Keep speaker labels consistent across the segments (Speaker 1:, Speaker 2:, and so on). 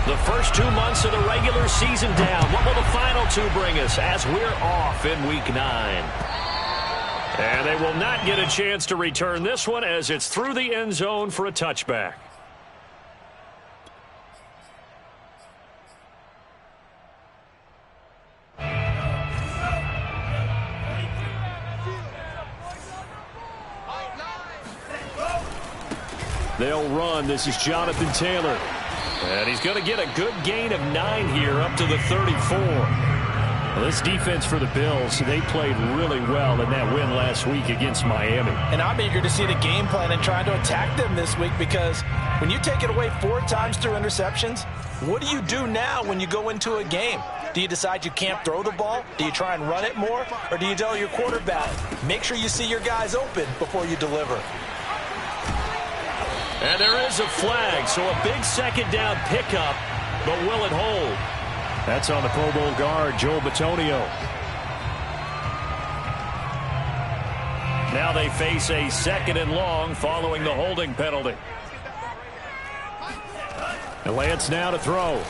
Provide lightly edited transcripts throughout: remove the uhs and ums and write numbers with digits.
Speaker 1: The first 2 months of the regular season down. What will the final 2 bring us as we're off in Week 9? And they will not get a chance to return this one as it's through the end zone for a touchback. They'll run. This is Jonathan Taylor. And he's going to get a good gain of 9 here up to the 34. Well, this defense for the Bills, they played really well in that win last week against Miami.
Speaker 2: And I'm eager to see the game plan and trying to attack them this week, because when you take it away 4 times through interceptions, what do you do now when you go into a game? Do you decide you can't throw the ball? Do you try and run it more? Or do you tell your quarterback, make sure you see your guys open before you deliver?
Speaker 1: And there is a flag, so a big second down pickup, but will it hold? That's on the Pro Bowl guard, Joel Bitonio. Now they face a 2nd and long following the holding penalty. And Lance now to throw.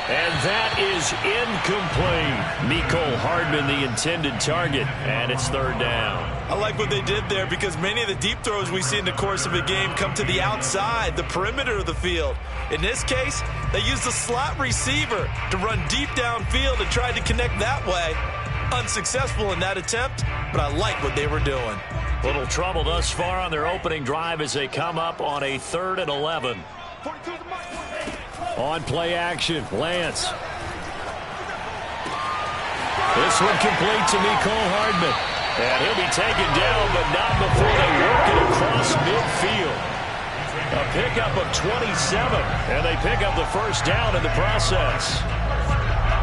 Speaker 1: And that is incomplete. Mecole Hardman, the intended target, and it's 3rd down.
Speaker 3: I like what they did there, because many of the deep throws we see in the course of a game come to the outside, the perimeter of the field. In this case, they used the slot receiver to run deep downfield and tried to connect that way. Unsuccessful in that attempt, but I like what they were doing.
Speaker 1: Little trouble thus far on their opening drive as they come up on a 3rd and 11. On play action, Lance. This one complete to Mecole Hardman. And he'll be taken down, but not before they work it across midfield. A pickup of 27, and they pick up the first down in the process.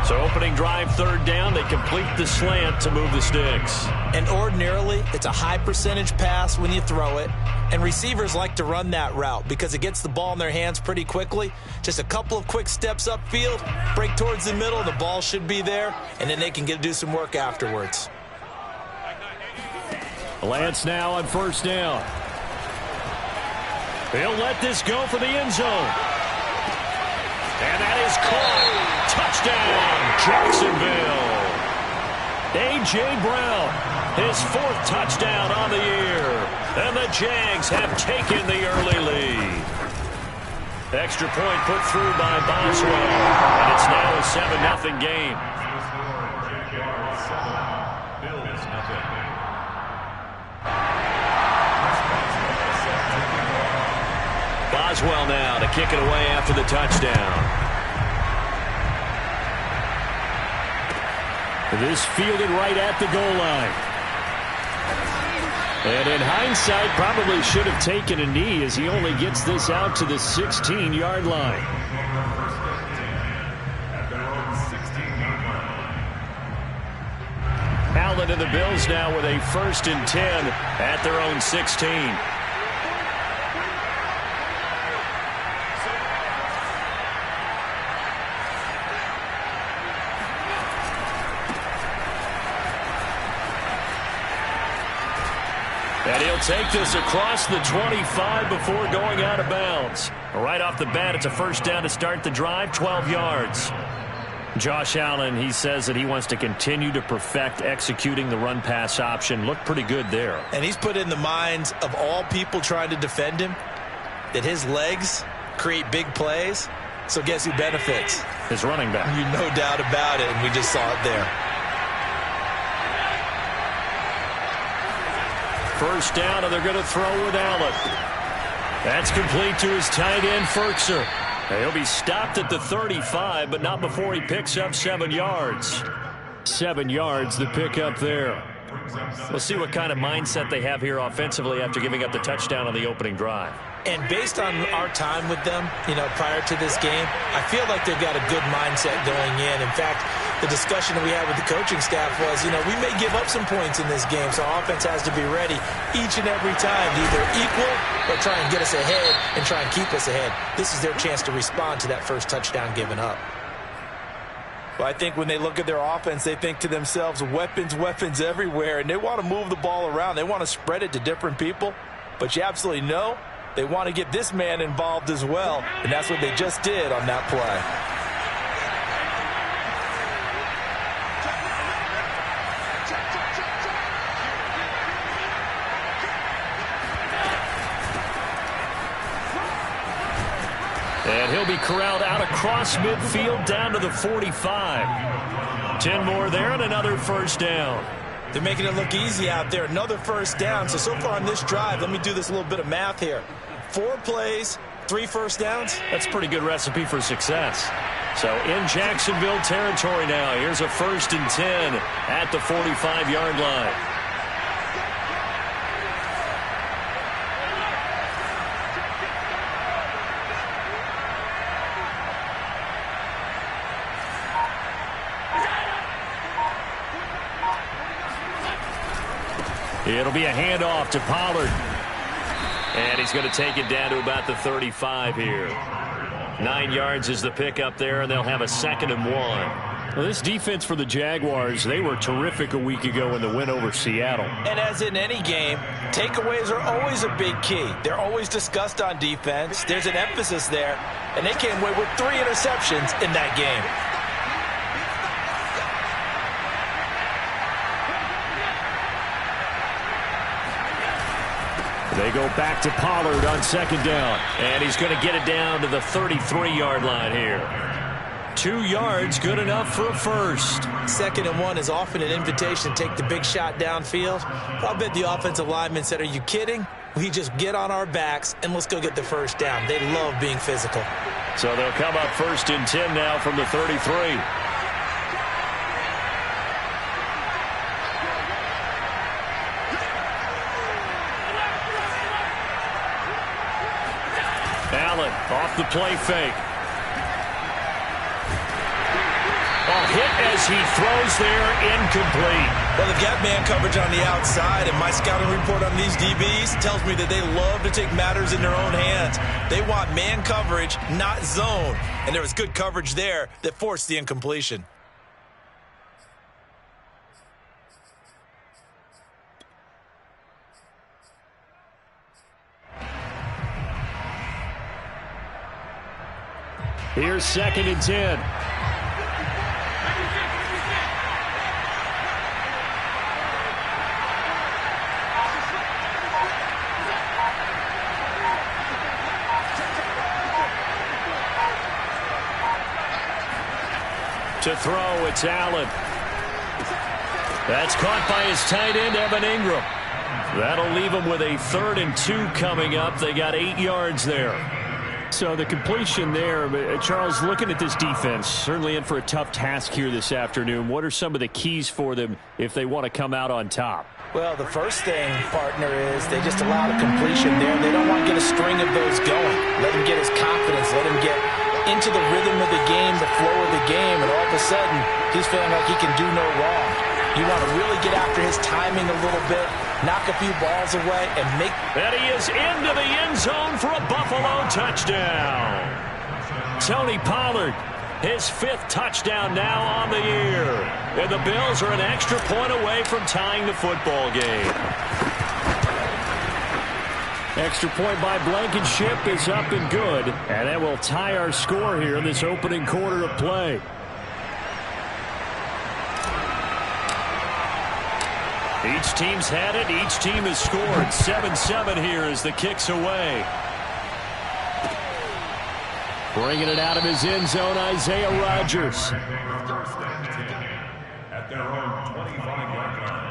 Speaker 1: So opening drive 3rd down, they complete the slant to move the sticks.
Speaker 2: And ordinarily, it's a high percentage pass when you throw it. And receivers like to run that route because it gets the ball in their hands pretty quickly. Just a couple of quick steps upfield, break towards the middle, the ball should be there, and then they can do some work afterwards.
Speaker 1: Lance now on 1st down. He'll let this go for the end zone. And that is caught. Touchdown, Jacksonville. A.J. Brown, his 4th touchdown on the year. And the Jags have taken the early lead. Extra point put through by Boswell. And it's now a 7-0 game. Boswell now to kick it away after the touchdown. This fielded right at the goal line. And in hindsight, probably should have taken a knee as he only gets this out to the 16-yard line. Allen and the Bills now with a 1st and 10 at their own 16. And he'll take this across the 25 before going out of bounds. Right off the bat, it's a 1st down to start the drive, 12 yards. Josh Allen, he says that he wants to continue to perfect executing the run-pass option. Looked pretty good there.
Speaker 2: And he's put in the minds of all people trying to defend him that his legs create big plays. So guess who benefits?
Speaker 1: His running back.
Speaker 2: You no doubt about it, and we just saw it there.
Speaker 1: 1st down, and they're going to throw with Allen. That's complete to his tight end, Ferkser. He'll be stopped at the 35, but not before he picks up 7 yards. 7 yards, the pickup there. We'll see what kind of mindset they have here offensively after giving up the touchdown on the opening drive.
Speaker 2: And based on our time with them, prior to this game, I feel like they've got a good mindset going in. In fact, the discussion that we had with the coaching staff was, we may give up some points in this game, so offense has to be ready each and every time to either equal or try and get us ahead and try and keep us ahead. This is their chance to respond to that first touchdown given up. Well, I think when they look at their offense, they think to themselves, weapons everywhere, and they want to move the ball around. They want to spread it to different people, but you absolutely know they want to get this man involved as well, and that's what they just did on that play.
Speaker 1: And he'll be corralled out across midfield down to the 45. 10 more there and another first down.
Speaker 2: They're making it look easy out there. Another first down. So far on this drive, let me do this little bit of math here. 4 plays, 3 first downs.
Speaker 1: That's a pretty good recipe for success. So in Jacksonville territory now. Here's a 1st and 10 at the 45-yard line. It'll be a handoff to Pollard. And he's going to take it down to about the 35 here. 9 yards is the pickup there, and they'll have a 2nd and 1. Well, this defense for the Jaguars, they were terrific a week ago in the win over Seattle.
Speaker 2: And as in any game, takeaways are always a big key. They're always discussed on defense. There's an emphasis there, and they came away with 3 interceptions in that game.
Speaker 1: They go back to Pollard on 2nd down. And he's going to get it down to the 33-yard line here. 2 yards, good enough for a first.
Speaker 2: 2nd and 1 is often an invitation to take the big shot downfield. I'll bet the offensive lineman said, are you kidding? We just get on our backs and let's go get the first down. They love being physical.
Speaker 1: So they'll come up 1st and 10 now from the 33. Allen off the play fake. Hit as he throws there, incomplete.
Speaker 2: Well, they've got man coverage on the outside, and my scouting report on these DBs tells me that they love to take matters in their own hands. They want man coverage, not zone. And there was good coverage there that forced the incompletion.
Speaker 1: Here's 2nd and 10. To throw, it's Allen. That's caught by his tight end, Evan Ingram. That'll leave him with a 3rd and 2 coming up. They got 8 yards there. So the completion there, Charles, looking at this defense, certainly in for a tough task here this afternoon. What are some of the keys for them if they want to come out on top?
Speaker 2: Well, the first thing, partner, is they just allow the completion there. They don't want to get a string of those going. Let him get his confidence. Let him get into the rhythm of the game, the flow of the game, and all of a sudden, he's feeling like he can do no wrong. You want to really get after his timing a little bit, knock a few balls away, and make...
Speaker 1: And he is into the end zone for a Buffalo touchdown. Tony Pollard, his 5th touchdown now on the year. And the Bills are an extra point away from tying the football game. Extra point by Blankenship is up and good. And that will tie our score here in this opening quarter of play. Each team's had it. Each team has scored. 7-7 here as the kick's away. Bringing it out of his end zone, Isaiah Rodgers.
Speaker 4: At their own 25-yard line.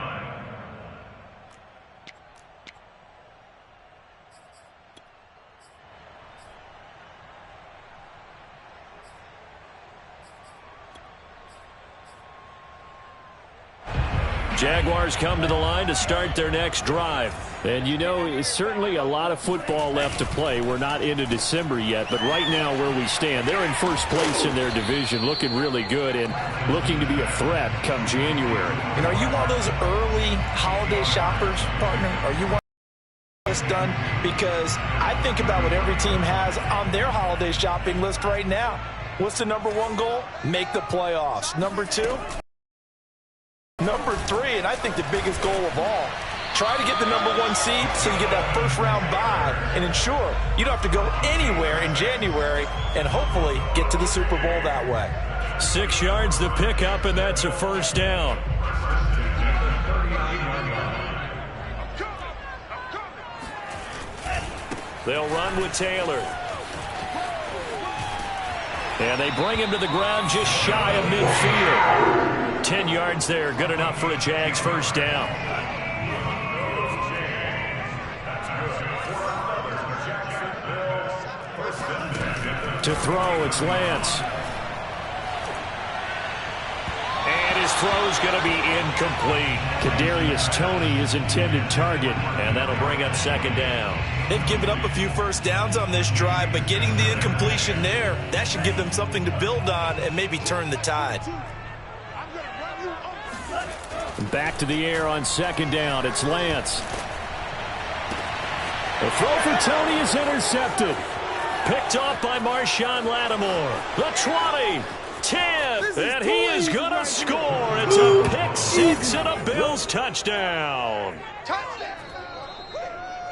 Speaker 1: Jaguars come to the line to start their next drive. And you know, it's certainly a lot of football left to play. We're not into December yet, but right now where we stand, they're in first place in their division, looking really good and looking to be a threat come January.
Speaker 2: And are you one of those early holiday shoppers, partner? Are you one this done? Because I think about what every team has on their holiday shopping list right now. What's the #1 goal? Make the playoffs. #2? #3, and I think the biggest goal of all, Try to get the #1 seed so you get that first-round bye and ensure you don't have to go anywhere in January and hopefully get to the Super Bowl that way.
Speaker 1: 6 yards to pick up, and that's a first down. They'll run with Taylor. And they bring him to the ground just shy of midfield. 10 yards there, good enough for a Jags first down. To throw, it's Lance. And his throw's going to be incomplete. Kadarius Toney, his intended target, and that'll bring up second down.
Speaker 3: They've given up a few first downs on this drive, but getting the incompletion there, that should give them something to build on and maybe turn the tide.
Speaker 1: Back to the air on second down. It's Lance. The throw for Toney is intercepted. Picked off by Marshawn Lattimore. The 20, 10, and he is going to score. It's a pick six and a Bills touchdown.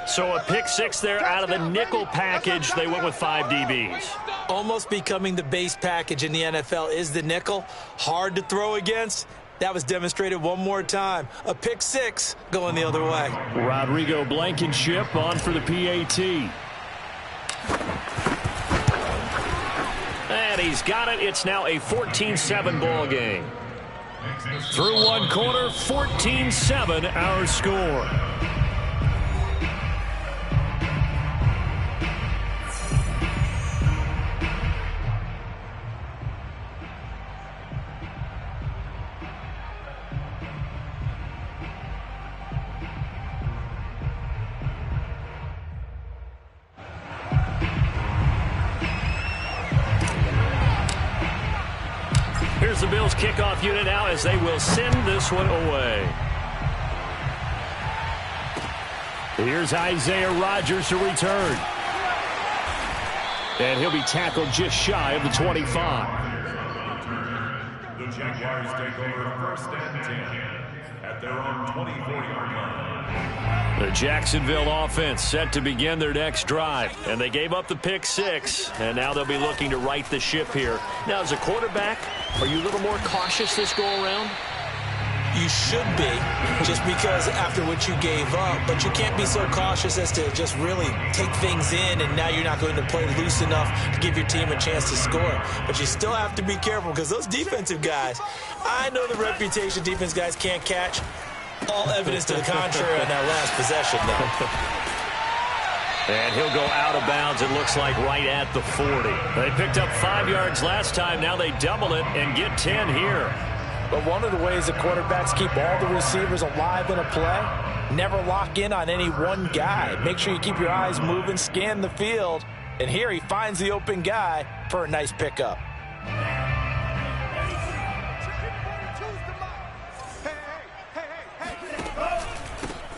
Speaker 1: So a pick six there out of the nickel package. They went with 5 DBs.
Speaker 2: Almost becoming the base package in the NFL is the nickel. Hard to throw against. That was demonstrated one more time. A pick six going the other way.
Speaker 1: Rodrigo Blankenship on for the PAT. And he's got it. It's now a 14-7 ball game. Through one quarter, 14-7 our score. Here's the Bills kickoff unit now as they will send this one away. Here's Isaiah Rodgers to return. And he'll be tackled just shy of the 25.
Speaker 4: The Jaguars take over first and 10 at their own 24-yard line.
Speaker 1: The Jacksonville offense set to begin their next drive. And they gave up the pick six. And now they'll be looking to right the ship here. Now, as a quarterback, are you a little more cautious this go-around?
Speaker 2: You should be, just because after what you gave up. But you can't be so cautious as to just really take things in, and now you're not going to play loose enough to give your team a chance to score. But you still have to be careful because those defensive guys, I know the reputation defense guys can't catch. All evidence to the contrary on that last possession, though.
Speaker 1: And he'll go out of bounds, it looks like, right at the 40. They picked up 5 yards last time. Now they double it and get 10 here.
Speaker 2: But one of the ways the quarterbacks keep all the receivers alive in a play, never lock in on any one guy. Make sure you keep your eyes moving, scan the field. And here he finds the open guy for a nice pickup.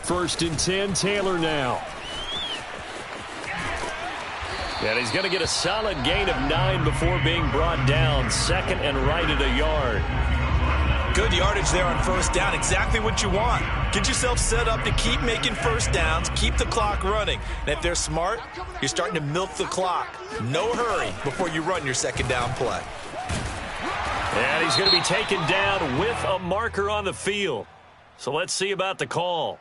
Speaker 1: First and 10, Taylor now. And he's going to get a solid gain of 9 before being brought down. Second and right at a yard.
Speaker 3: Good yardage there on first down. Exactly what you want. Get yourself set up to keep making first downs. Keep the clock running. And if they're smart, you're starting to milk the clock. No hurry before you run your second down play.
Speaker 1: And he's going to be taken down with a marker on the field. So let's see about the call.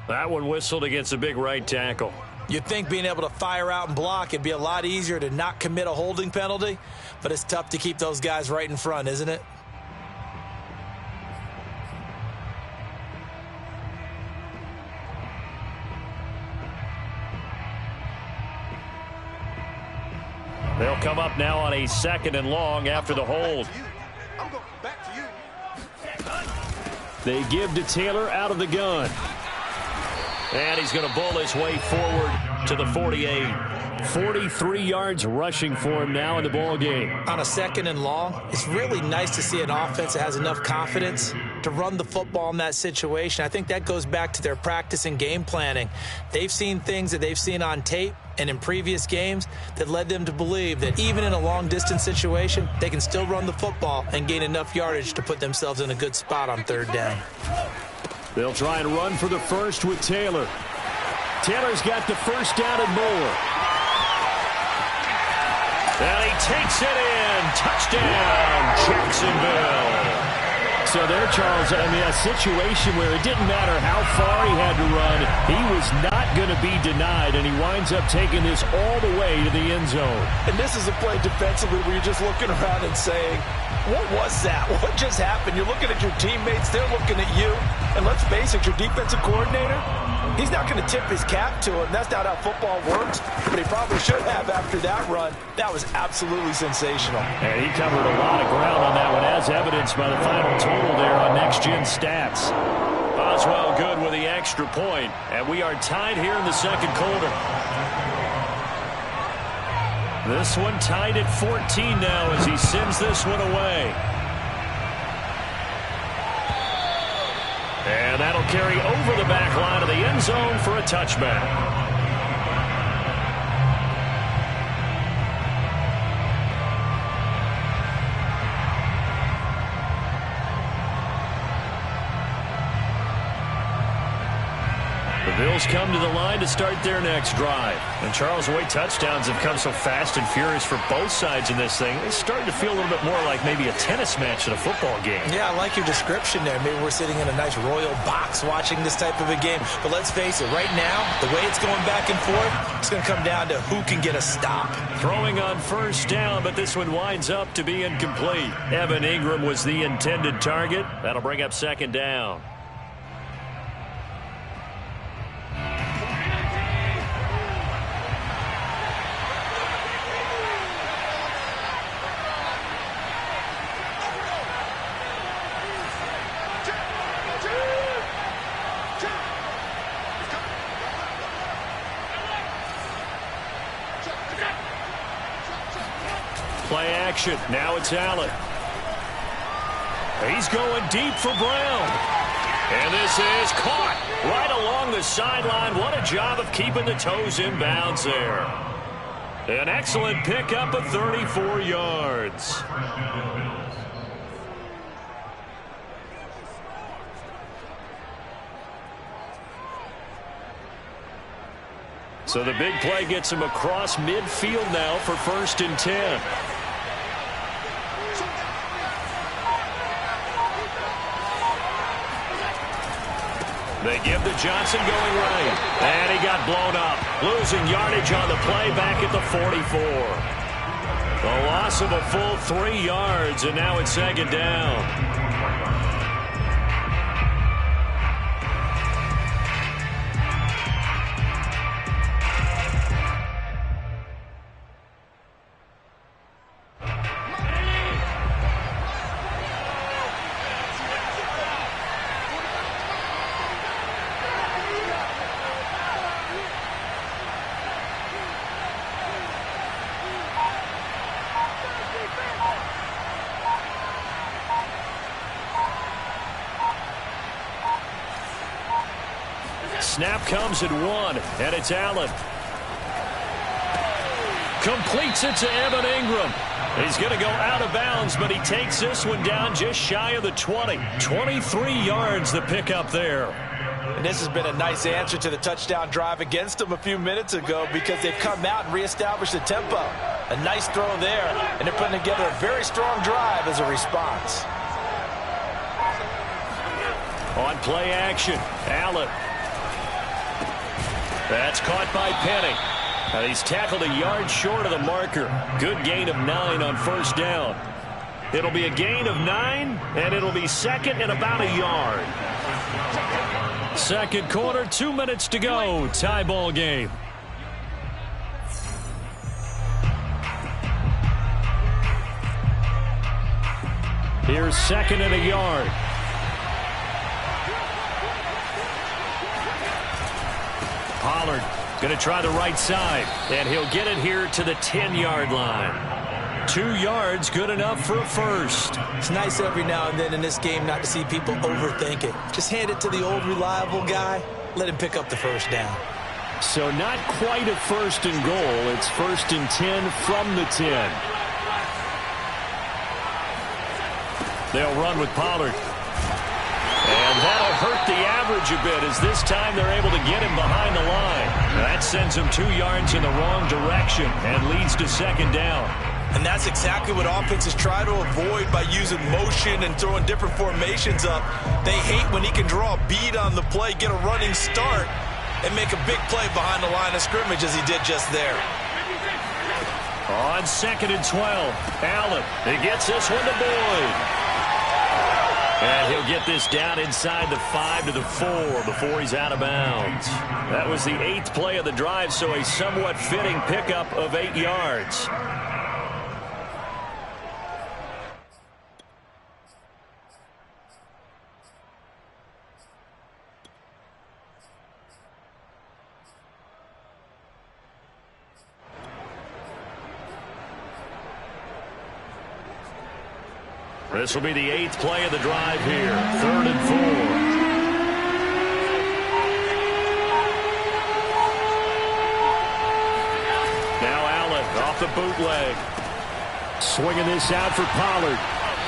Speaker 1: That one whistled against a big right tackle.
Speaker 2: You'd think being able to fire out and block it'd be a lot easier to not commit a holding penalty, but it's tough to keep those guys right in front, isn't it?
Speaker 1: They'll come up now on a second and long after the hold. They give to Taylor out of the gun. And he's going to bull his way forward to the 48. 43 yards rushing for him now in the ball game.
Speaker 2: On a second and long, it's really nice to see an offense that has enough confidence to run the football in that situation. I think that goes back to their practice and game planning. They've seen things that they've seen on tape and in previous games that led them to believe that even in a long-distance situation, they can still run the football and gain enough yardage to put themselves in a good spot on third down.
Speaker 1: They'll try and run for the first with Taylor. Taylor's got the first down and more. And he takes it in. Touchdown, Jacksonville. So there, Charles, I mean, a situation where it didn't matter how far he had to run, he was not going to be denied, and he winds up taking this all the way to the end zone.
Speaker 2: And this is a play defensively where you're just looking around and saying, what was that? What just happened? You're looking at your teammates, they're looking at you, and let's face it, your defensive coordinator, he's not going to tip his cap to him. That's not how football works, but he probably should have after that run. That was absolutely sensational.
Speaker 1: And he covered a lot of ground on that one, as evidenced by the final total there on Next Gen Stats. Boswell good with the extra point, and we are tied here in the second quarter. This one tied at 14 now as he sends this one away. And that'll carry over the back line of the end zone for a touchback. The Bills come to the line to start their next drive. And Charles, the way touchdowns have come so fast and furious for both sides in this thing, it's starting to feel a little bit more like maybe a tennis match in a football game.
Speaker 2: Yeah, I like your description there. Maybe we're sitting in a nice royal box watching this type of a game. But let's face it, right now, the way it's going back and forth, it's going to come down to who can get a stop.
Speaker 1: Throwing on first down, but this one winds up to be incomplete. Evan Ingram was the intended target. That'll bring up second down. Play action. Now it's Allen. He's going deep for Brown. And this is caught right along the sideline. What a job of keeping the toes in bounds there. An excellent pickup of 34 yards. So the big play gets him across midfield now for 1st and 10. They give to Johnson going right. And he got blown up. Losing yardage on the play back at the 44. A loss of a full 3 yards, and now it's second down. Snap comes at 1, and it's Allen. Completes it to Evan Ingram. He's going to go out of bounds, but he takes this one down just shy of the 20. 23 yards the pickup there.
Speaker 2: And this has been a nice answer to the touchdown drive against them a few minutes ago because they've come out and reestablished the tempo. A nice throw there, and they're putting together a very strong drive as a response.
Speaker 1: On play action, Allen. That's caught by Penny. He's tackled a yard short of the marker. Good gain of 9 on first down. It'll be a gain of 9, and it'll be second and about a yard. Second quarter, 2 minutes to go. Tie ball game. Here's second and a yard. Pollard going to try the right side, and he'll get it here to the 10-yard line. 2 yards, good enough for a first.
Speaker 2: It's nice every now and then in this game not to see people overthink it. Just hand it to the old reliable guy. Let him pick up the first down.
Speaker 1: So not quite a first and goal. It's 1st and 10 from the 10. They'll run with Pollard. And that'll hurt the average a bit as this time they're able to get him behind the line. That sends him 2 yards in the wrong direction and leads to 2nd down.
Speaker 3: And that's exactly what offenses try to avoid by using motion and throwing different formations up. They hate when he can draw a bead on the play, get a running start, and make a big play behind the line of scrimmage as he did just there.
Speaker 1: On 2nd and 12, Allen. He gets this one to Boyd. And he'll get this down inside the 5 to the 4 before he's out of bounds. That was the 8th play of the drive, so a somewhat fitting pickup of 8 yards. This will be the 8th play of the drive here. 3rd and 4. Now Allen off the bootleg. Swinging this out for Pollard.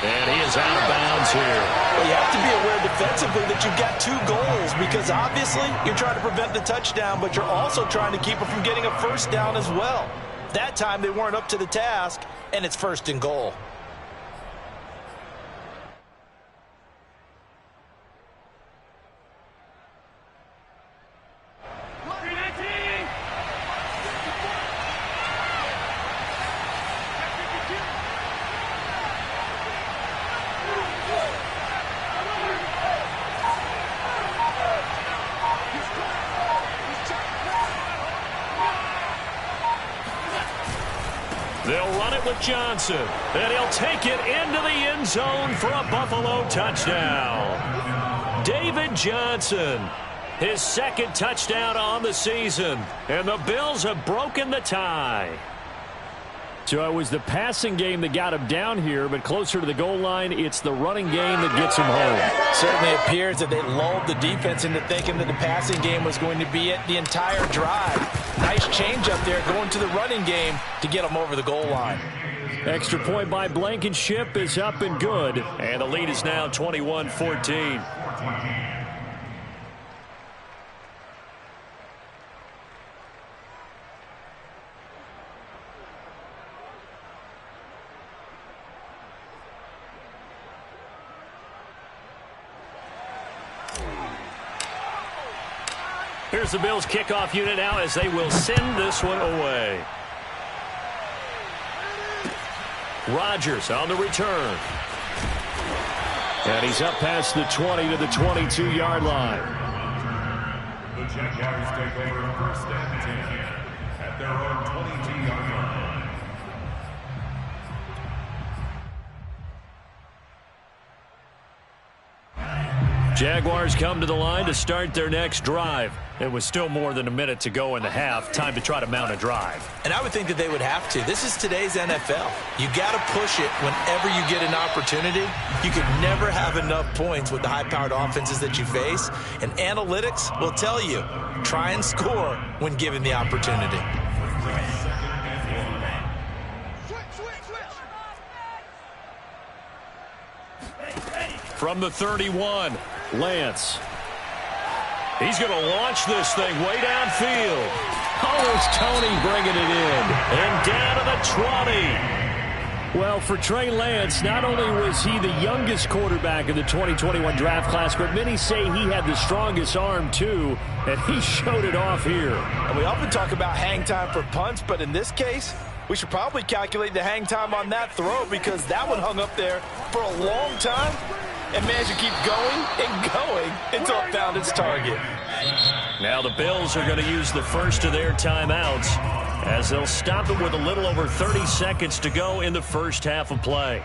Speaker 1: And he is out of bounds here.
Speaker 2: Well, you have to be aware defensively that you've got 2 goals because obviously you're trying to prevent the touchdown, but you're also trying to keep them from getting a first down as well. That time they weren't up to the task, and it's 1st and goal.
Speaker 1: They'll run it with Johnson, and he'll take it into the end zone for a Buffalo touchdown. David Johnson, his 2nd touchdown on the season, and the Bills have broken the tie. So it was the passing game that got him down here, but closer to the goal line, it's the running game that gets him home.
Speaker 2: Certainly appears that they lulled the defense into thinking that the passing game was going to be it the entire drive. Nice change up there going to the running game to get them over the goal line.
Speaker 1: Extra point by Blankenship is up and good, and the lead is now 21-14. Here's the Bills kickoff unit now as they will send this one away. Rodgers on the return. And he's up past the 20 to the 22-yard line.
Speaker 4: The Jaguars take over 1st and 10 at their own 22-yard line.
Speaker 1: Jaguars come to the line to start their next drive. It was still more than a minute to go in the half. Time to try to mount a drive.
Speaker 2: And I would think that they would have to. This is today's NFL. You got to push it whenever you get an opportunity. You can never have enough points with the high-powered offenses that you face. And analytics will tell you, try and score when given the opportunity.
Speaker 1: From the 31, Lance. He's going to launch this thing way downfield. Oh, it's Tony bringing it in. And down to the 20. Well, for Trey Lance, not only was he the youngest quarterback in the 2021 draft class, but many say he had the strongest arm, too, and he showed it off here.
Speaker 2: And we often talk about hang time for punts, but in this case, we should probably calculate the hang time on that throw because that one hung up there for a long time and managed to keep going and going until it found its target.
Speaker 1: Now the Bills are going to use the first of their timeouts as they'll stop it with a little over 30 seconds to go in the first half of play.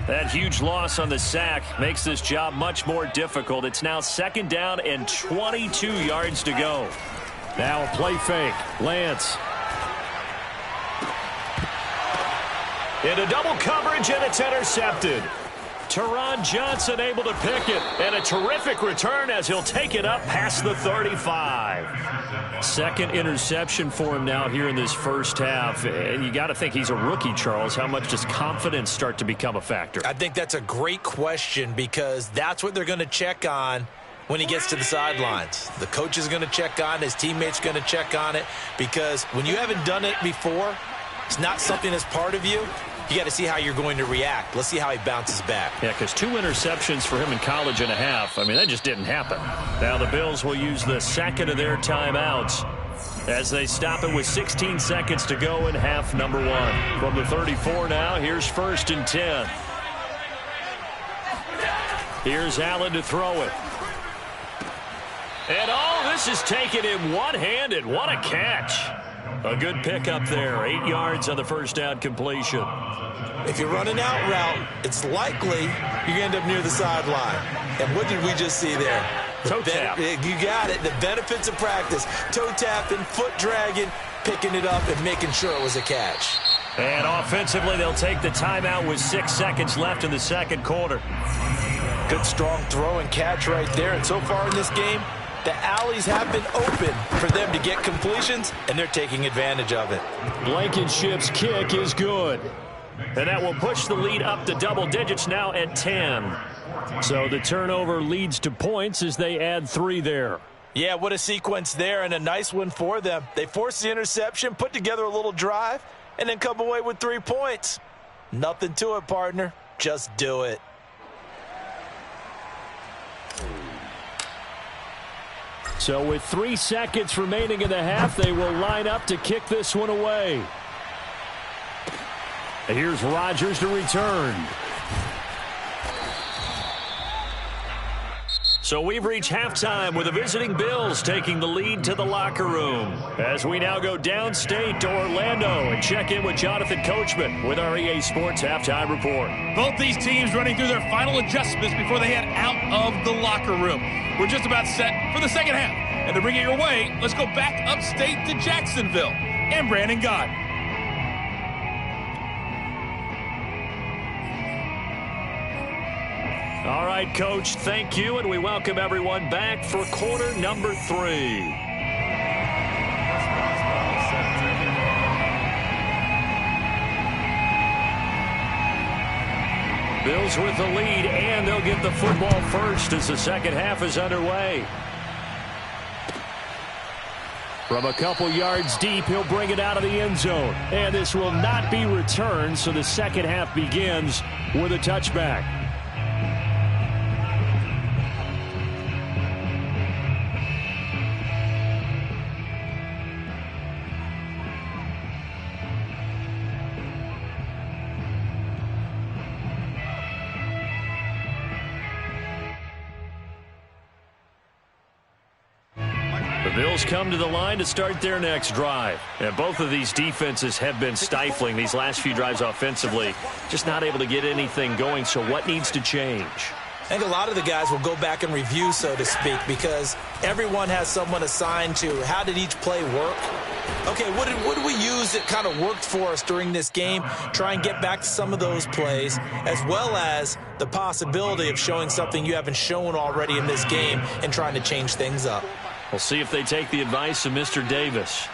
Speaker 1: That huge loss on the sack makes this job much more difficult. It's now 2nd down and 22 yards to go. Now a play fake. Lance. Into double coverage, and it's intercepted. Teron Johnson able to pick it, and a terrific return as he'll take it up past the 35. Second interception for him now here in this first half. And you got to think he's a rookie, Charles. How much does confidence start to become a factor?
Speaker 2: I think that's a great question because that's what they're going to check on when he gets to the sidelines. The coach is going to check on, his teammates going to check on it, because when you haven't done it before, it's not something that's part of you. You got to see how you're going to react. Let's see how he bounces back.
Speaker 1: Yeah, because 2 interceptions for him in college and a half. I mean, that just didn't happen. Now the Bills will use the second of their timeouts as they stop it with 16 seconds to go in half number 1. From the 34 now, here's 1st and 10. Here's Allen to throw it. And this is taken in one-handed. What a catch. A good pickup there. 8 yards on the first down completion.
Speaker 2: If you're running out route, it's likely you're going to end up near the sideline. And what did we just see there?
Speaker 1: Toe tap.
Speaker 2: You got it. The benefits of practice. Toe tapping, foot dragging, picking it up, and making sure it was a catch.
Speaker 1: And offensively, they'll take the timeout with 6 seconds left in the second quarter.
Speaker 2: Good, strong throw and catch right there. And so far in this game, the alleys have been open for them to get completions, and they're taking advantage of it.
Speaker 1: Blankenship's kick is good. And that will push the lead up to double digits now at 10. So the turnover leads to points as they add 3 there.
Speaker 2: Yeah, what a sequence there, and a nice one for them. They force the interception, put together a little drive, and then come away with 3 points. Nothing to it, partner. Just do it.
Speaker 1: So with 3 seconds remaining in the half, they will line up to kick this one away. Here's Rodgers to return. So we've reached halftime with the visiting Bills taking the lead to the locker room. As we now go downstate to Orlando and check in with Jonathan Coachman with our EA Sports Halftime Report.
Speaker 5: Both these teams running through their final adjustments before they head out of the locker room. We're just about set for the second half. And to bring it your way, let's go back upstate to Jacksonville and Brandon Gott.
Speaker 1: All right, Coach, thank you, and we welcome everyone back for quarter number 3. Bills with the lead, and they'll get the football first as the second half is underway. From a couple yards deep, he'll bring it out of the end zone. And this will not be returned, so the second half begins with a touchback. Bills come to the line to start their next drive. And both of these defenses have been stifling these last few drives offensively. Just not able to get anything going, so what needs to change?
Speaker 2: I think a lot of the guys will go back and review, so to speak, because everyone has someone assigned to how did each play work. Okay, what did we use that kind of worked for us during this game? Try and get back to some of those plays, as well as the possibility of showing something you haven't shown already in this game and trying to change things up.
Speaker 1: We'll see if they take the advice of Mr. Davis.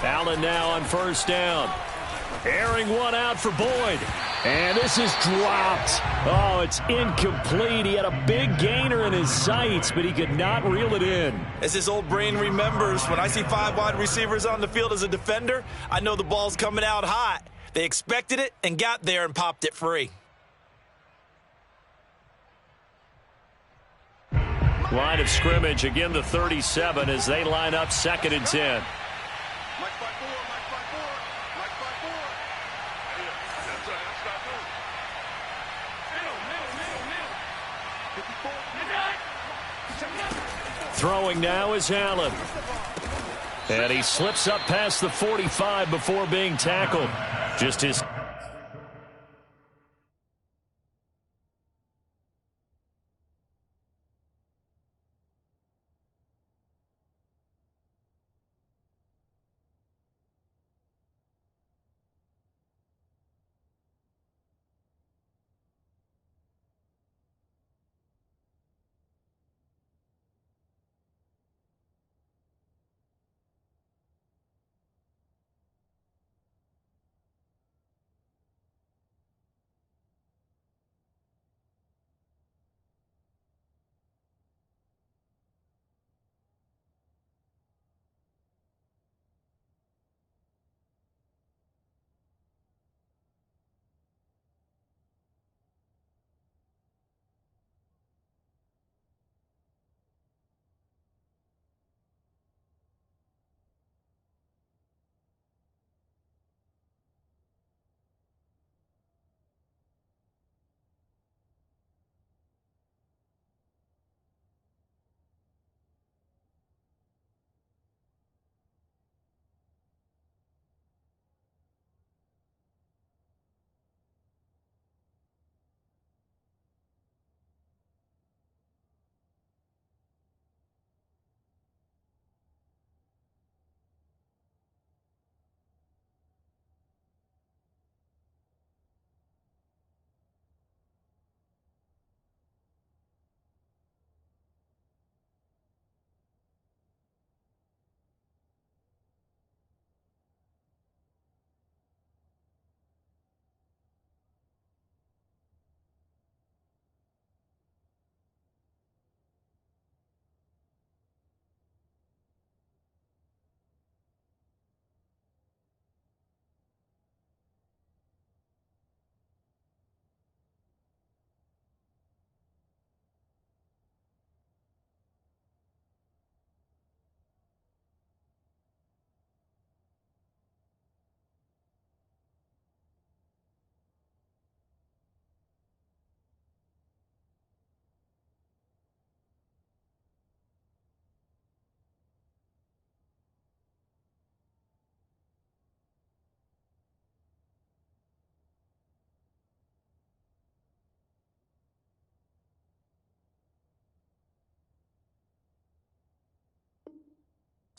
Speaker 1: Allen now on first down. Airing one out for Boyd. And this is dropped. Oh, it's incomplete. He had a big gainer in his sights, but he could not reel it in.
Speaker 2: As his old brain remembers, when I see 5 wide receivers on the field as a defender, I know the ball's coming out hot. They expected it and got there and popped it free.
Speaker 1: Line of scrimmage, again the 37 as they line up 2nd and 10. Throwing now is Allen. And he slips up past the 45 before being tackled. Just his...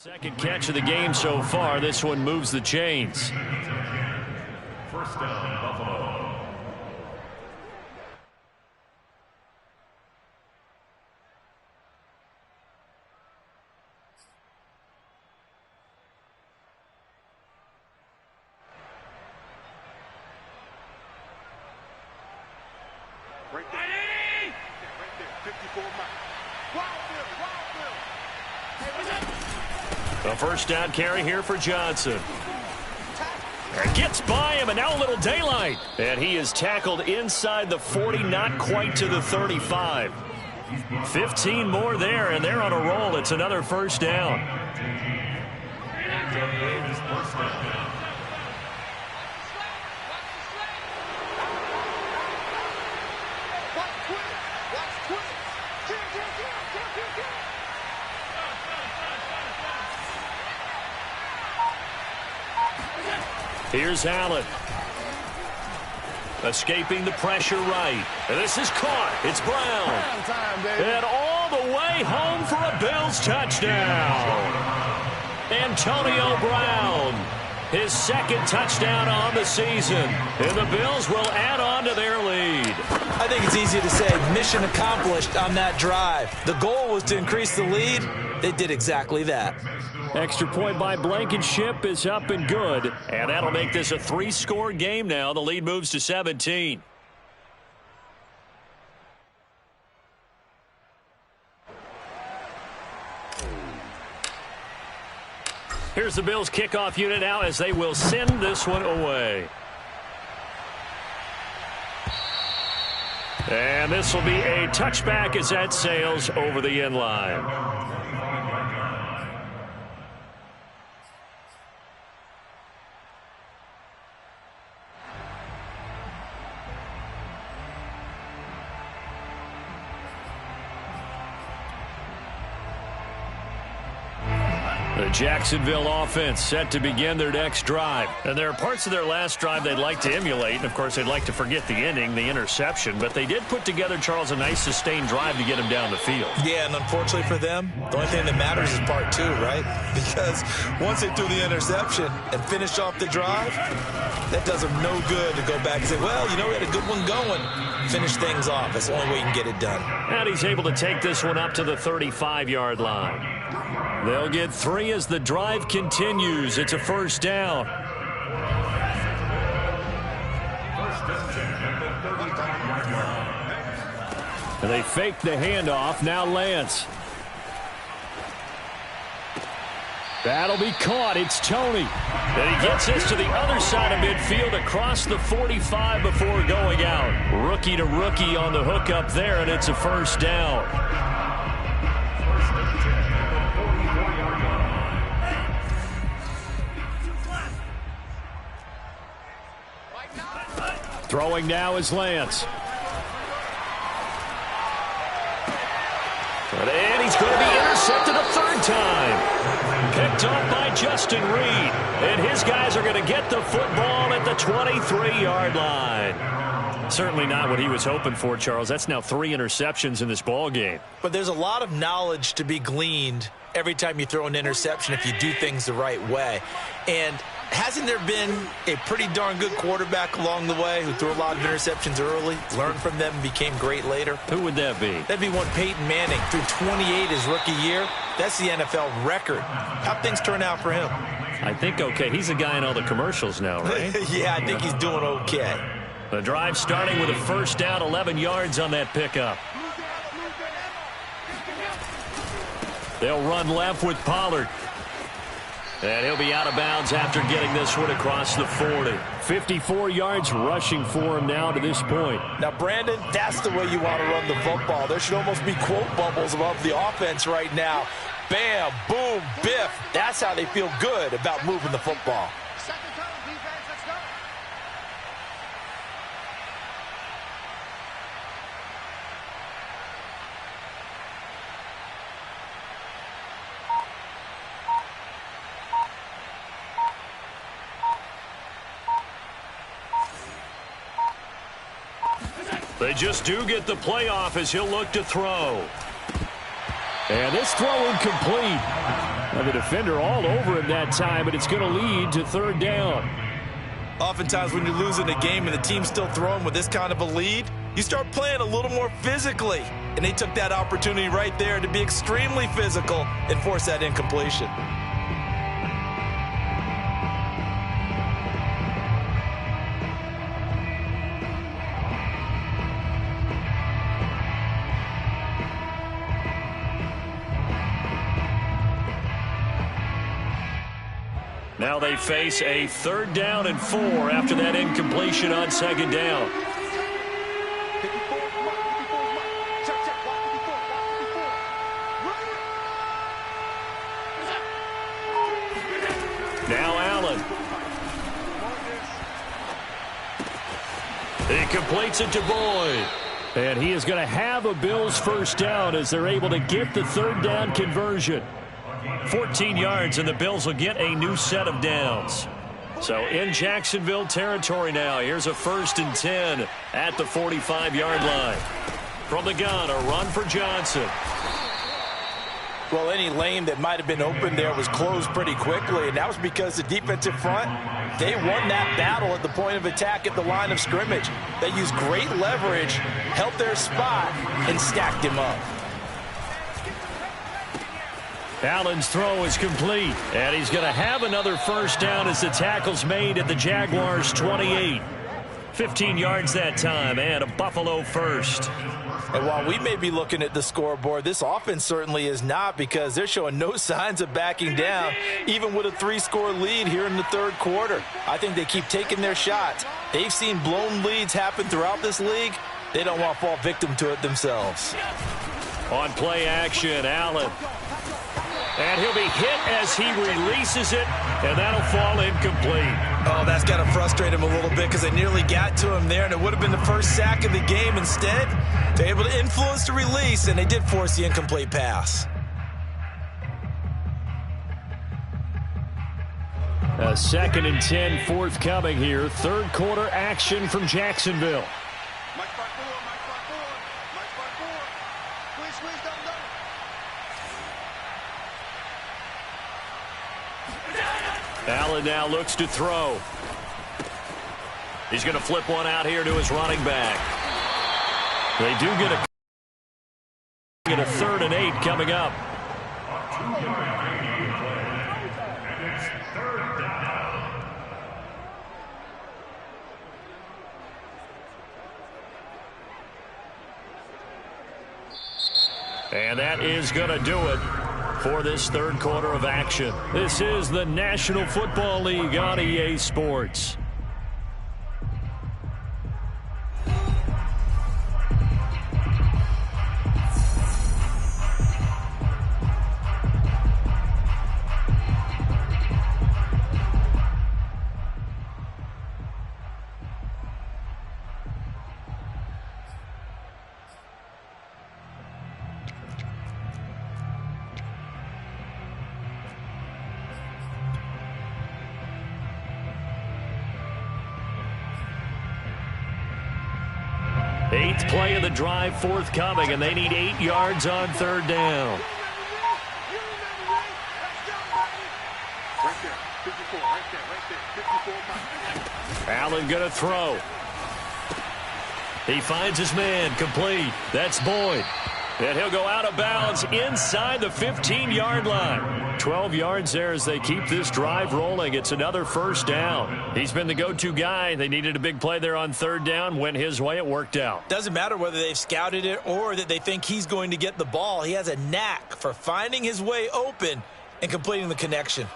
Speaker 1: Second catch of the game so far. This one moves the chains.
Speaker 4: First down, Buffalo.
Speaker 6: Right there. Right there. 54 miles.
Speaker 1: A first down carry here for Johnson. And gets by him, and now a little daylight. And he is tackled inside the 40, not quite to the 35. 15 more there, and they're on a roll. It's another first down. Here's Allen. Escaping the pressure right. And this is caught. It's Brown. And all the way home for a Bills touchdown. Antonio Brown. His second touchdown on the season. And the Bills will add on to their lead.
Speaker 2: I think it's easy to say mission accomplished on that drive. The goal was to increase the lead. They did exactly that.
Speaker 1: Extra point by Blankenship is up and good. And that'll make this a 3-score game now. The lead moves to 17. Here's the Bills kickoff unit now as they will send this one away. And this will be a touchback as that sails over the end line. The Jacksonville offense set to begin their next drive. And there are parts of their last drive they'd like to emulate. And, of course, they'd like to forget the ending, the interception. But they did put together, Charles, a nice sustained drive to get him down the field.
Speaker 2: Yeah, and unfortunately for them, the only thing that matters is part 2, right? Because once they threw the interception and finished off the drive, that does them no good to go back and say, well, you know, we had a good one going. Finish things off. That's the only way you can get it done.
Speaker 1: And he's able to take this one up to the 35-yard line. They'll get 3 as the drive continues. It's a first down. And they fake the handoff. Now Lance. That'll be caught. It's Tony. And he gets this to the other side of midfield across the 45 before going out. Rookie to rookie on the hook up there, and it's a first down. Throwing now is Lance. And he's going to be intercepted a third time. Picked up by Justin Reed. And his guys are going to get the football at the 23-yard line. Certainly not what he was hoping for, Charles. That's now 3 interceptions in this ball game.
Speaker 2: But there's a lot of knowledge to be gleaned every time you throw an interception if you do things the right way. And hasn't there been a pretty darn good quarterback along the way who threw a lot of interceptions early, learned from them, and became great later?
Speaker 1: Who would that be?
Speaker 2: That'd be one Peyton Manning. Threw 28 his rookie year. That's the NFL record. How'd things turn out for him?
Speaker 1: I think okay. He's a guy in all the commercials now, right?
Speaker 2: Yeah, I think he's doing okay.
Speaker 1: The drive starting with a first down, 11 yards on that pickup. They'll run left with Pollard. And he'll be out of bounds after getting this one across the 40. 54 yards rushing for him now to this point.
Speaker 2: Now, Brandon, that's the way you want to run the football. There should almost be quote bubbles above the offense right now. Bam, boom, biff. That's how they feel good about moving the football.
Speaker 1: They just do get the playoff as he'll look to throw. And this throw incomplete. And the defender all over him that time, but it's going to lead to third down.
Speaker 3: Oftentimes when you're losing a game and the team's still throwing with this kind of a lead, you start playing a little more physically. And they took that opportunity right there to be extremely physical and force that incompletion.
Speaker 1: Now they face a 3rd down and 4 after that incompletion on 2nd down. Now Allen. He completes it to Boyd. And he is going to have a Bills 1st down as they're able to get the 3rd down conversion. 14 yards, and the Bills will get a new set of downs. So in Jacksonville territory now, here's a 1st and 10 at the 45-yard line. From the gun, a run for Johnson.
Speaker 2: Well, any lane that might have been open there was closed pretty quickly, and that was because the defensive front, they won that battle at the point of attack at the line of scrimmage. They used great leverage, held their spot, and stacked him up.
Speaker 1: Allen's throw is complete, and he's going to have another 1st down as the tackle's made at the Jaguars' 28. 15 yards that time, and a Buffalo 1st.
Speaker 2: And while we may be looking at the scoreboard, this offense certainly is not, because they're showing no signs of backing down, even with a 3-score lead here in the 3rd quarter. I think they keep taking their shots. They've seen blown leads happen throughout this league. They don't want to fall victim to it themselves.
Speaker 1: On play action, Allen. And he'll be hit as he releases it, and that'll fall incomplete.
Speaker 3: Oh, that's got to frustrate him a little bit, because they nearly got to him there, and it would have been the 1st sack of the game. Instead, they're able to influence the release, and they did force the incomplete pass.
Speaker 1: A 2nd and 10 forthcoming here. 3rd quarter action from Jacksonville. Allen now looks to throw. He's going to flip one out here to his running back. They do get a 3rd and 8 coming up. And that is going to do it for this 3rd quarter of action. This is the National Football League on EA Sports. Eighth play of the drive forthcoming, and they need 8 yards on 3rd down. Allen going to throw. He finds his man, complete. That's Boyd. And he'll go out of bounds inside the 15-yard line. 12 yards there as they keep this drive rolling. It's another 1st down. He's been the go-to guy. They needed a big play there on 3rd down. Went his way. It worked out.
Speaker 2: Doesn't matter whether they've scouted it or that they think he's going to get the ball. He has a knack for finding his way open and completing the connection.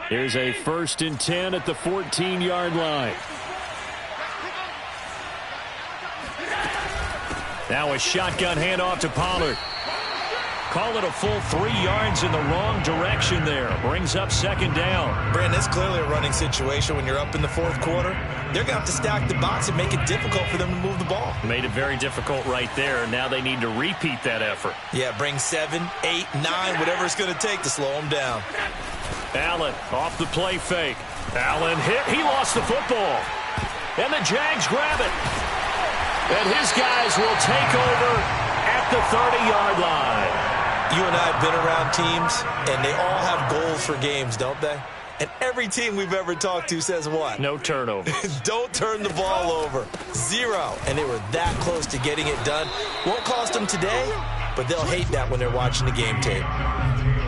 Speaker 1: Here's a 1st and 10 at the 14-yard line. Now a shotgun handoff to Pollard. Call it a full 3 yards in the wrong direction there. Brings up 2nd down.
Speaker 2: Brandon, it's clearly a running situation when you're up in the 4th quarter. They're going to have to stack the box and make it difficult for them to move the ball.
Speaker 1: Made it very difficult right there. Now they need to repeat that effort.
Speaker 2: Yeah, bring 7, 8, 9, whatever it's going to take to slow them down.
Speaker 1: Allen off the play fake. Allen hit. He lost the football. And the Jags grab it. And his guys will take over at the 30-yard line.
Speaker 2: You and I have been around teams, and they all have goals for games, don't they? And every team we've ever talked to says what?
Speaker 1: No turnovers.
Speaker 2: Don't turn the ball over. 0. And they were that close to getting it done. Won't cost them today, but they'll hate that when they're watching the game tape.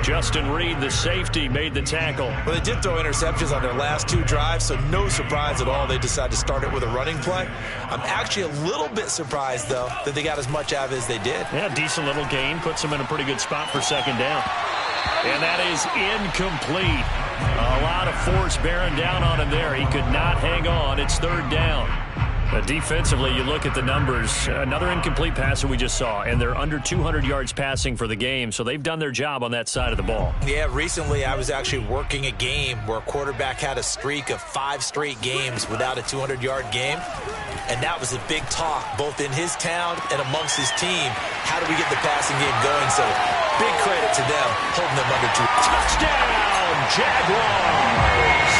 Speaker 1: Justin Reed, the safety, made the tackle.
Speaker 2: Well, they did throw interceptions on their last 2 drives, so no surprise at all they decided to start it with a running play. I'm actually a little bit surprised, though, that they got as much out of it as they did.
Speaker 1: Yeah, decent little gain. Puts them in a pretty good spot for second down. And that is incomplete. A lot of force bearing down on him there. He could not hang on. It's third down. Defensively, you look at the numbers. Another incomplete passer we just saw, and they're under 200 yards passing for the game, so they've done their job on that side of the ball.
Speaker 2: Yeah, recently I was actually working a game where a quarterback had a streak of 5 straight games without a 200-yard game, and that was a big talk, both in his town and amongst his team. How do we get the passing game going? So big credit to them, holding them under 2.
Speaker 1: Touchdown, Jaguars!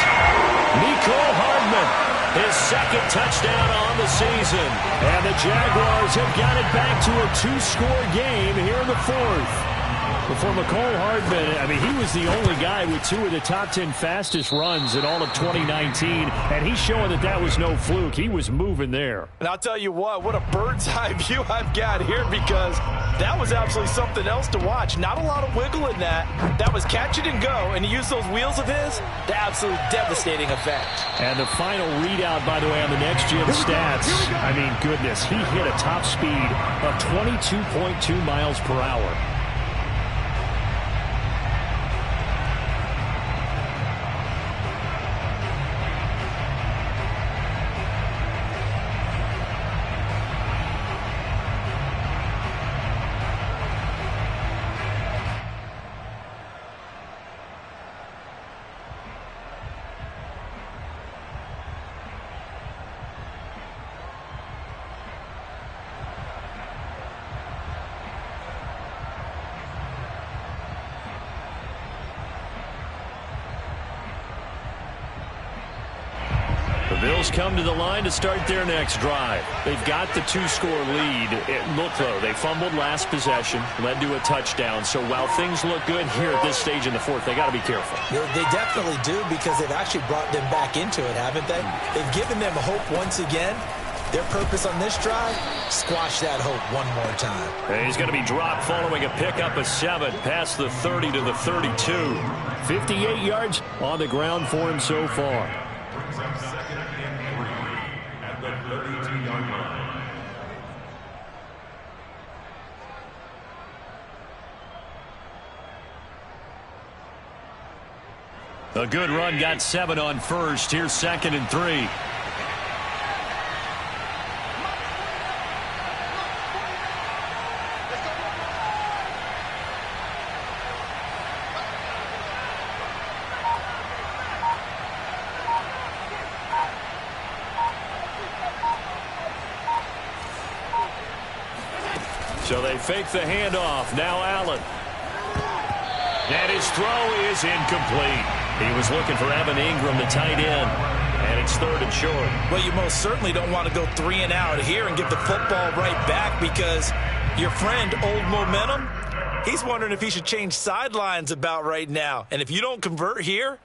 Speaker 1: Mecole Hardman. His second touchdown on the season. And the Jaguars have got it back to a 2-score game here in the 4th. For Mecole Hardman, I mean, he was the only guy with 2 of the top 10 fastest runs in all of 2019. And he's showing that that was no fluke. He was moving there.
Speaker 3: And I'll tell you what a bird's eye view I've got here, because that was absolutely something else to watch. Not a lot of wiggle in that. That was catch it and go, and he used those wheels of his to absolute devastating effect.
Speaker 1: And the final readout, by the way, on the next gen stats, I mean, goodness, he hit a top speed of 22.2 miles per hour. The Bills come to the line to start their next drive. They've got the 2-score lead. Look, though, they fumbled last possession, led to a touchdown. So while things look good here at this stage in the 4th, they got to be careful.
Speaker 2: They definitely do, because they've actually brought them back into it, haven't they? They've given them hope once again. Their purpose on this drive, squash that hope one more time.
Speaker 1: And he's going to be dropped following a pickup of 7 past the 30 to the 32. 58 yards on the ground for him so far.
Speaker 4: Brings up 2nd and 3 at the 32-yard line.
Speaker 1: A good run, got 7 on first. Here's 2nd and 3. So they fake the handoff. Now Allen. And his throw is incomplete. He was looking for Evan Ingram, the tight end. And it's 3rd and short.
Speaker 2: Well, you most certainly don't want to go 3 and out here and give the football right back, because your friend, Old Momentum, he's wondering if he should change sidelines about right now. And if you don't convert here,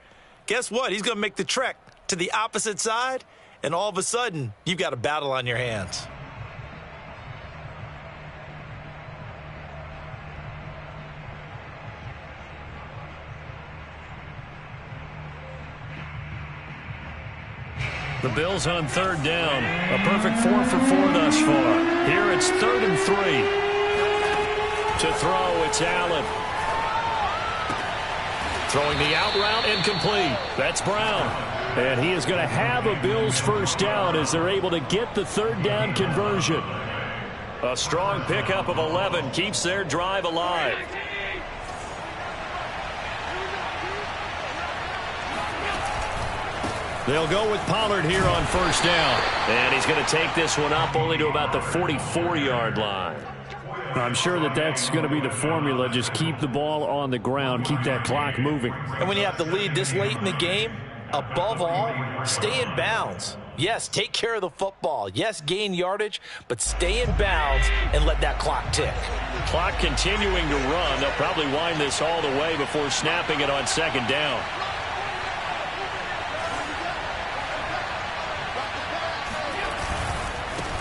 Speaker 2: guess what? He's going to make the trek to the opposite side, and all of a sudden, you've got a battle on your hands.
Speaker 1: The Bills on 3rd down. A perfect 4 for 4 thus far. Here it's 3rd and 3. To throw, it's Allen. Throwing the out route, incomplete. That's Brown. And he is going to have a Bills first down as they're able to get the 3rd down conversion. A strong pickup of 11 keeps their drive alive. They'll go with Pollard here on first down. And he's going to take this one up only to about the 44-yard line. I'm sure that that's going to be the formula. Just keep the ball on the ground. Keep that clock moving.
Speaker 2: And when you have the lead this late in the game, above all, stay in bounds. Yes, take care of the football. Yes, gain yardage, but stay in bounds and let that clock tick.
Speaker 1: Clock continuing to run. They'll probably wind this all the way before snapping it on second down.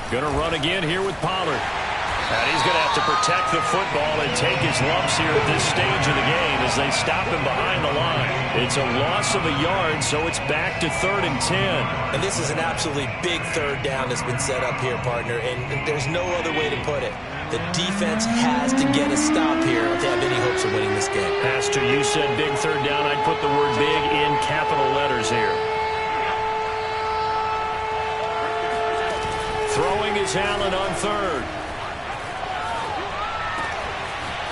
Speaker 1: Going to run again here with Pollard. And he's going to have to protect the football and take his lumps here at this stage of the game as they stop him behind the line. It's a loss of a yard, so it's back to 3rd and 10.
Speaker 2: And this is an absolutely big third down that's been set up here, partner, and there's no other way to put it. The defense has to get a stop here if they have any hopes of winning this game.
Speaker 1: Pastor, you said big third down. I'd put the word big in capital letters here. Throwing is Allen on 3rd.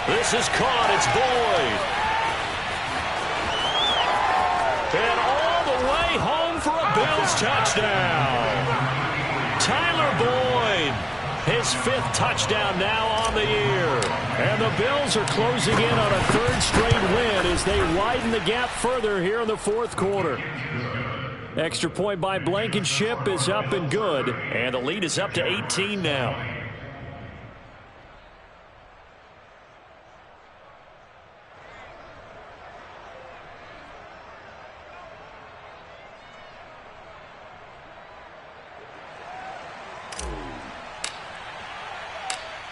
Speaker 1: This is caught. It's Boyd. And all the way home for a Bills touchdown. Tyler Boyd, his 5th touchdown now on the year. And the Bills are closing in on a 3rd straight win as they widen the gap further here in the 4th quarter. Extra point by Blankenship is up and good. And the lead is up to 18 now.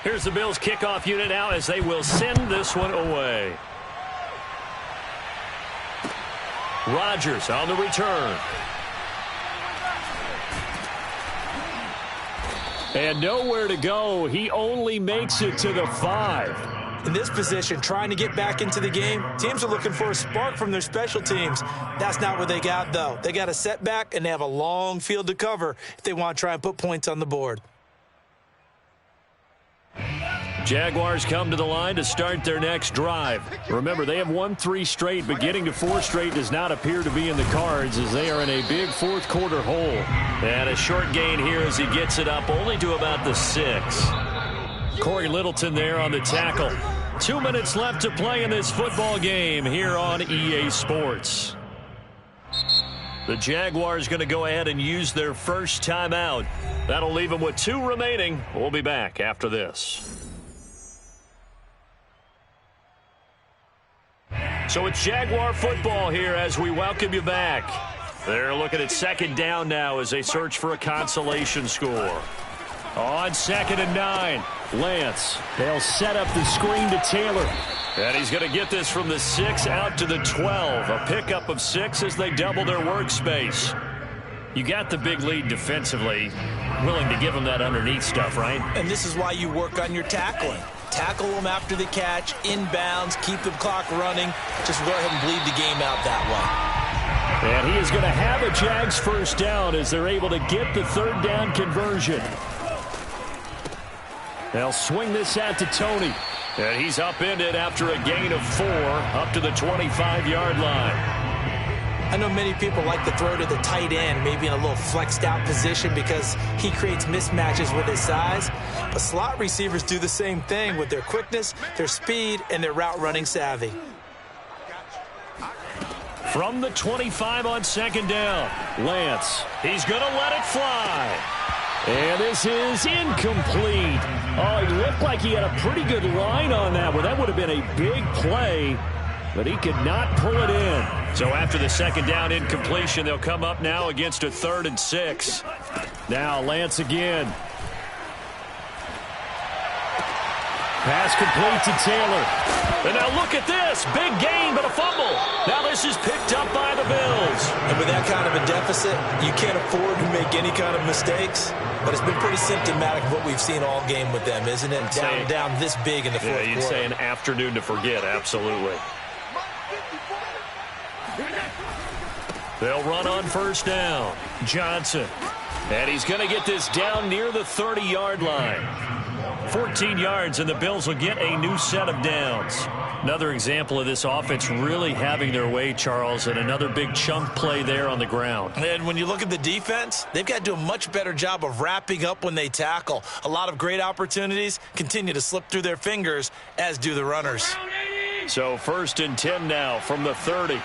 Speaker 1: Here's the Bills kickoff unit now as they will send this one away. Rodgers on the return. And nowhere to go. He only makes it to the 5.
Speaker 2: In this position, trying to get back into the game, teams are looking for a spark from their special teams. That's not what they got, though. They got a setback, and they have a long field to cover if they want to try and put points on the board.
Speaker 1: Jaguars come to the line to start their next drive. Remember, they have won 3 straight, but getting to 4 straight does not appear to be in the cards as they are in a big 4th quarter hole. And a short gain here as he gets it up only to about the 6. Corey Littleton there on the tackle. 2 minutes left to play in this football game here on EA Sports. The Jaguars going to go ahead and use their first timeout. That'll leave them with 2 remaining. We'll be back after this. So it's Jaguar football here as we welcome you back. They're looking at second down now as they search for a consolation score. On 2nd and 9, Lance. They'll set up the screen to Taylor. And he's going to get this from the 6 out to the 12. A pickup of 6 as they double their workspace. You got the big lead defensively. Willing to give them that underneath stuff, right?
Speaker 2: And this is why you work on your tackling. Tackle them after the catch, inbounds, keep the clock running. Just go ahead and bleed the game out that way.
Speaker 1: And he is going to have a Jags first down as they're able to get the 3rd down conversion. They'll swing this out to Tony. And he's upended after a gain of 4 up to the 25-yard line.
Speaker 2: I know many people like to throw to the tight end, maybe in a little flexed out position because he creates mismatches with his size. But slot receivers do the same thing with their quickness, their speed, and their route running savvy.
Speaker 1: From the 25 on 2nd down, Lance. He's going to let it fly. And this is incomplete. Oh, he looked like he had a pretty good line on that one. That would have been a big play, but he could not pull it in. So after the 2nd down incompletion, they'll come up now against a 3rd and 6. Now Lance again. Pass complete to Taylor. And now look at this. Big gain, but a fumble. Now this is picked up by the Bills.
Speaker 2: And with that kind of a deficit, you can't afford to make any kind of mistakes. But it's been pretty symptomatic of what we've seen all game with them, isn't it? Down this big in the 4th quarter.
Speaker 1: You'd say an afternoon to forget, absolutely. They'll run on 1st down. Johnson. And he's going to get this down near the 30-yard line. 14 yards, and the Bills will get a new set of downs. Another example of this offense really having their way, Charles, and another big chunk play there on the ground.
Speaker 2: And when you look at the defense, they've got to do a much better job of wrapping up when they tackle. A lot of great opportunities continue to slip through their fingers, as do the runners.
Speaker 1: So 1st and 10 now from the 30.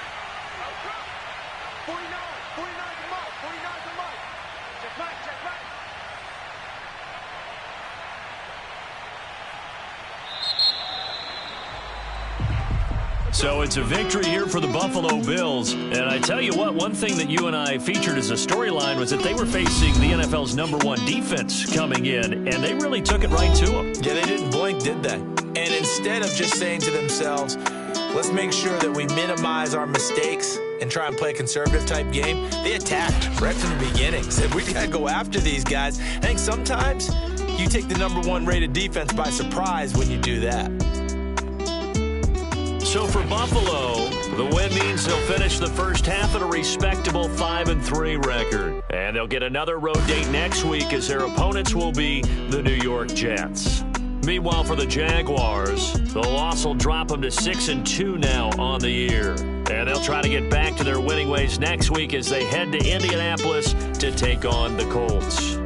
Speaker 1: So it's a victory here for the Buffalo Bills. And I tell you what, one thing that you and I featured as a storyline was that they were facing the NFL's #1 defense coming in, and they really took it right to them.
Speaker 2: Yeah, they didn't blink, did they? And instead of just saying to themselves, let's make sure that we minimize our mistakes and try and play a conservative-type game, they attacked right from the beginning. Said, we got to go after these guys. I think sometimes you take the #1 rated defense by surprise when you do that.
Speaker 1: So for Buffalo, the win means they'll finish the first half at a respectable 5-3 record. And they'll get another road date next week as their opponents will be the New York Jets. Meanwhile, for the Jaguars, the loss will drop them to 6-2 now on the year. And they'll try to get back to their winning ways next week as they head to Indianapolis to take on the Colts.